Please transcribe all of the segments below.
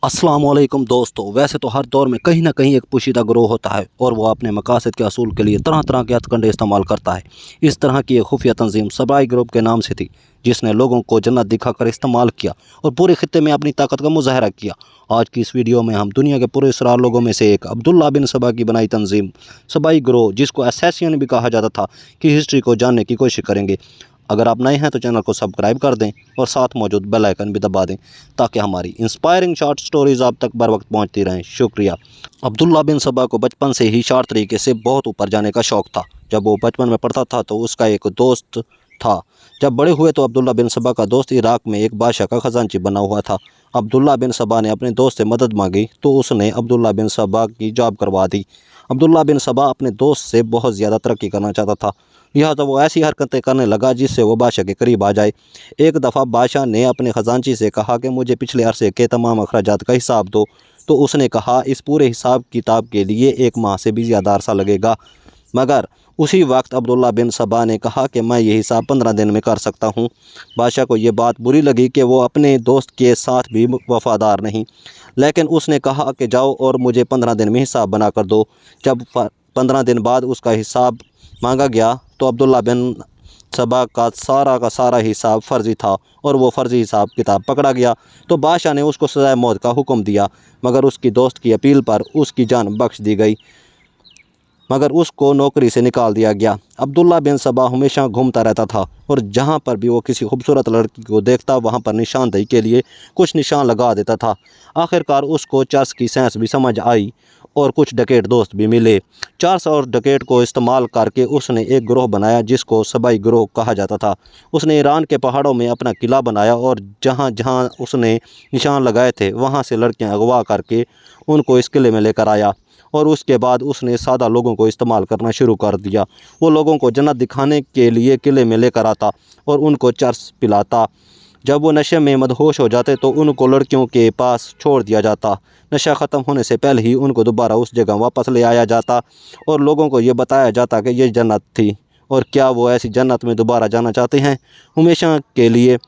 अस्सलाम वालेकुम दोस्तों। वैसे तो हर दौर में कहीं ना कहीं एक पोशीदा ग्रोह होता है और वो अपने मकासद के असूल के लिए तरह तरह के हथकंडे इस्तेमाल करता है। इस तरह की एक खुफिया तंजीम सबाई ग्रुप के नाम से थी, जिसने लोगों को जन्नत दिखाकर इस्तेमाल किया और पूरे खित्ते में अपनी ताकत का मुजाहरा किया। आज की इस वीडियो में हम दुनिया के पूरे इसरार लोगों में से एक अब्दुल्ला बिन सबा की बनाई तंजीम सबाई ग्रोह, जिसको असैसियन भी कहा जाता था, की हिस्ट्री को जानने की कोशिश करेंगे। अगर आप नए हैं तो चैनल को सब्सक्राइब कर दें और साथ मौजूद बेल आइकन भी दबा दें ताकि हमारी इंस्पायरिंग शॉर्ट स्टोरीज़ आप तक बर वक्त पहुँचती रहें। शुक्रिया। अब्दुल्ला बिन सबा को बचपन से ही शार्ट तरीके से बहुत ऊपर जाने का शौक़ था। जब वो बचपन में पढ़ता था तो उसका एक दोस्त था। जब बड़े हुए तो अब्दुल्ला बिन सबा का दोस्त इराक़ में एक बादशाह का ख़जानची बना हुआ था। अब्दुल्ला बिन सबा ने अपने दोस्त से मदद मांगी तो उसने अब्दुल्ला बिन सबा की जॉब करवा दी। अब्दुल्ला बिन सबा अपने दोस्त से बहुत ज़्यादा तरक्की करना चाहता था, लिहाजा वो ऐसी हरकतें करने लगा जिससे वो बादशाह के करीब आ जाए। एक दफ़ा बादशाह ने अपने ख़जानची से कहा कि मुझे पिछले अरसे के तमाम अखराजात का हिसाब दो, तो उसने कहा इस पूरे हिसाब किताब के लिए 1 माह से भी ज़्यादा अरसा लगेगा। मगर उसी वक्त अब्दुल्ला बिन सबा ने कहा कि मैं ये हिसाब 15 दिन में कर सकता हूँ। बादशाह को ये बात बुरी लगी कि वो अपने दोस्त के साथ भी वफ़ादार नहीं, लेकिन उसने कहा कि जाओ और मुझे 15 दिन में हिसाब बना कर दो। जब 15 दिन बाद उसका हिसाब मांगा गया तो अब्दुल्ला बिन सबा का सारा हिसाब फ़र्ज़ी था और वो फ़र्ज़ी हिसाब किताब पकड़ा गया तो बादशाह ने उसको सज़ाए मौत का हुक्म दिया, मगर उसकी दोस्त की अपील पर उसकी जान बख्श दी गई, मगर उसको नौकरी से निकाल दिया गया। अब्दुल्ला बिन सबा हमेशा घूमता रहता था और जहाँ पर भी वो किसी खूबसूरत लड़की को देखता वहाँ पर निशानदेही के लिए कुछ निशान लगा देता था। आखिरकार उसको चर्स की साइंस भी समझ आई और कुछ डकैत दोस्त भी मिले। चर्स और डकैत को इस्तेमाल करके उसने एक ग्रोह बनाया जिसको सबाई ग्रोह कहा जाता था। उसने ईरान के पहाड़ों में अपना किला बनाया और जहाँ जहाँ उसने निशान लगाए थे वहाँ से लड़कियाँ अगवा करके उनको इस किले में लेकर आया और उसके बाद उसने सादा लोगों को इस्तेमाल करना शुरू कर दिया। वो लोगों को जन्नत दिखाने के लिए किले में लेकर आता और उनको चर्स पिलाता। जब वो नशे में मदहोश हो जाते तो उनको लड़कियों के पास छोड़ दिया जाता। नशा ख़त्म होने से पहले ही उनको दोबारा उस जगह वापस ले आया जाता और लोगों को ये बताया जाता कि ये जन्नत थी और क्या वो ऐसी जन्नत में दोबारा जाना चाहते हैं हमेशा के लिए।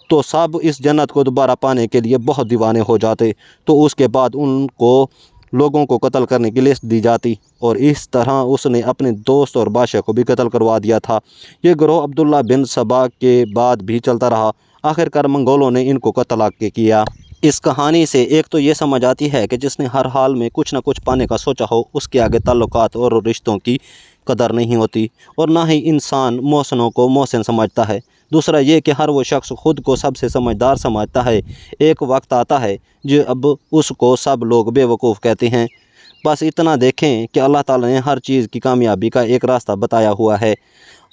तो सब इस जन्नत को दोबारा पाने के लिए बहुत दीवाने हो जाते। तो उसके बाद उनको लोगों को कत्ल करने की लिस्ट दी जाती और इस तरह उसने अपने दोस्त और बादशाह को भी कत्ल करवा दिया था। ये ग्रोह अब्दुल्ला बिन सबा के बाद भी चलता रहा। आखिरकार मंगोलों ने इनको कत्ल किया। इस कहानी से एक तो ये समझ आती है कि जिसने हर हाल में कुछ न कुछ पाने का सोचा हो उसके आगे ताल्लुकात और रिश्तों की कदर नहीं होती और ना ही इंसान मोहसिनों को मोहसिन समझता है। दूसरा ये कि हर वो शख्स खुद को सबसे समझदार समझता है। एक वक्त आता है जो अब उसको सब लोग बेवकूफ़ कहते हैं। बस इतना देखें कि अल्लाह ताला ने हर चीज़ की कामयाबी का एक रास्ता बताया हुआ है।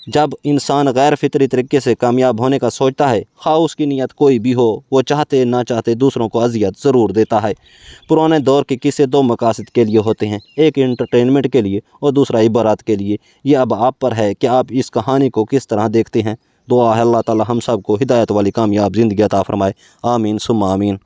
जब इंसान गैर फितरी तरीके से कामयाब होने का सोचता है, खा उसकी नीयत कोई भी हो, वो चाहते ना चाहते दूसरों को अजियत ज़रूर देता है। पुराने दौर के किस्से 2 मकासद के लिए होते हैं, एक इंटरटेनमेंट के लिए और दूसरा इबारत के लिए। ये अब आप पर है कि आप इस कहानी को किस तरह देखते हैं। दुआ है अल्लाह ताला हम सब को हिदायत वाली कामयाब ज़िंदगी अता फ़रमाए। आमीन सुम्मा आमीन।